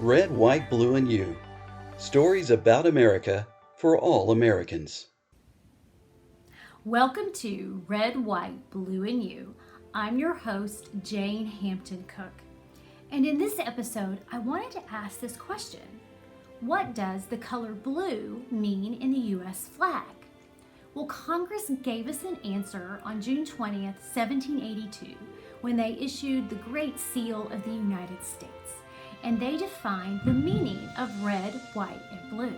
Red, White, Blue, and You. Stories about America for all Americans. Welcome to Red, White, Blue, and You. I'm your host, Jane Hampton Cook. And in this episode, I wanted to ask this question. What does the color blue mean in the U.S. flag? Well, Congress gave us an answer on June 20th, 1782, when they issued the Great Seal of the United States. And they defined the meaning of red, white, and blue.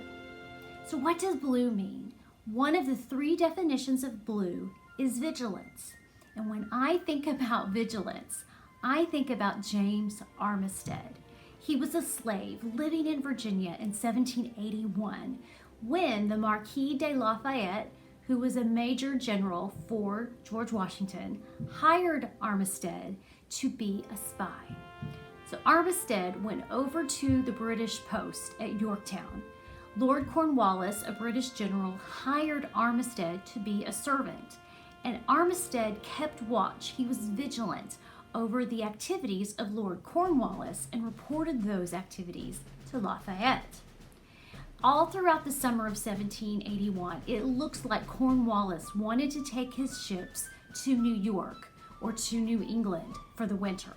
So what does blue mean? One of the three definitions of blue is vigilance. And when I think about vigilance, I think about James Armistead. He was a slave living in Virginia in 1781 when the Marquis de Lafayette, who was a major general for George Washington, hired Armistead to be a spy. So Armistead went over to the British post at Yorktown. Lord Cornwallis, a British general, hired Armistead to be a servant. And Armistead kept watch. He was vigilant over the activities of Lord Cornwallis and reported those activities to Lafayette. All throughout the summer of 1781, it looks like Cornwallis wanted to take his ships to New York or to New England for the winter.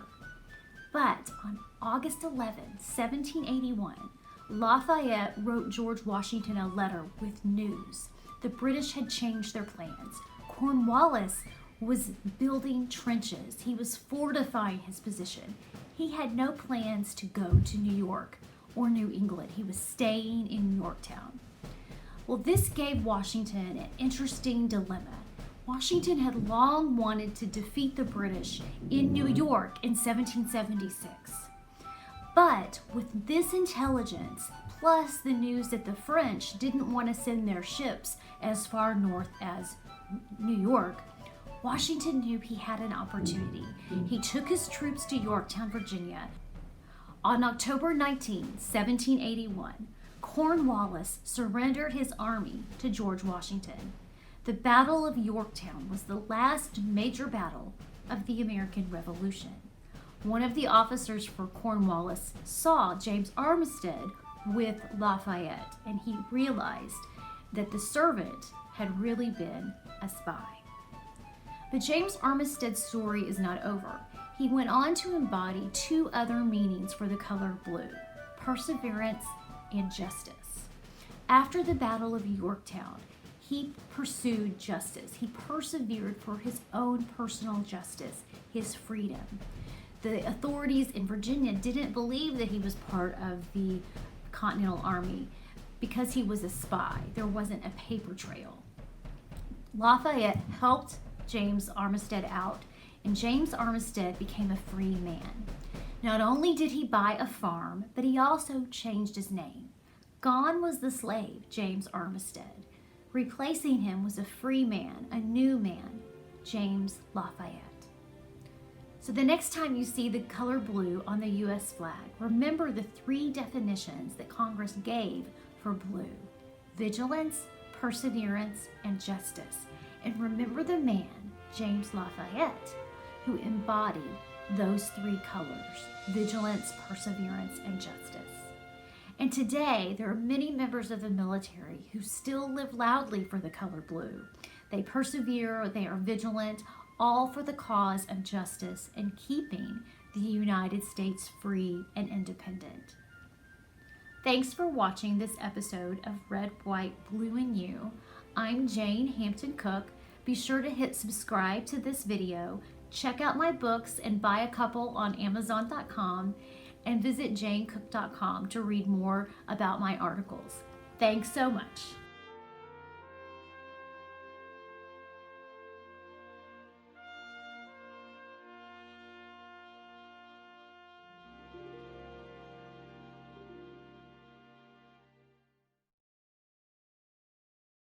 But on August 11, 1781, Lafayette wrote George Washington a letter with news. The British had changed their plans. Cornwallis was building trenches. He was fortifying his position. He had no plans to go to New York or New England. He was staying in Yorktown. Well, this gave Washington an interesting dilemma. Washington had long wanted to defeat the British in New York in 1776. But with this intelligence, plus the news that the French didn't want to send their ships as far north as New York, Washington knew he had an opportunity. He took his troops to Yorktown, Virginia. On October 19, 1781, Cornwallis surrendered his army to George Washington. The Battle of Yorktown was the last major battle of the American Revolution. One of the officers for Cornwallis saw James Armistead with Lafayette, and he realized that the servant had really been a spy. But James Armistead's story is not over. He went on to embody two other meanings for the color blue: perseverance and justice. After the Battle of Yorktown, he pursued justice. He persevered for his own personal justice, his freedom. The authorities in Virginia didn't believe that he was part of the Continental Army because he was a spy. There wasn't a paper trail. Lafayette helped James Armistead out, and James Armistead became a free man. Not only did he buy a farm, but he also changed his name. Gone was the slave, James Armistead. Replacing him was a free man, a new man, James Lafayette. So the next time you see the color blue on the U.S. flag, remember the three definitions that Congress gave for blue: vigilance, perseverance, and justice. And remember the man, James Lafayette, who embodied those three colors: vigilance, perseverance, and justice. And today, there are many members of the military who still live loudly for the color blue. They persevere, they are vigilant, all for the cause of justice and keeping the United States free and independent. Thanks for watching this episode of Red, White, Blue, and You. I'm Jane Hampton Cook. Be sure to hit subscribe to this video, check out my books and buy a couple on Amazon.com, and visit janecook.com to read more about my articles. Thanks so much.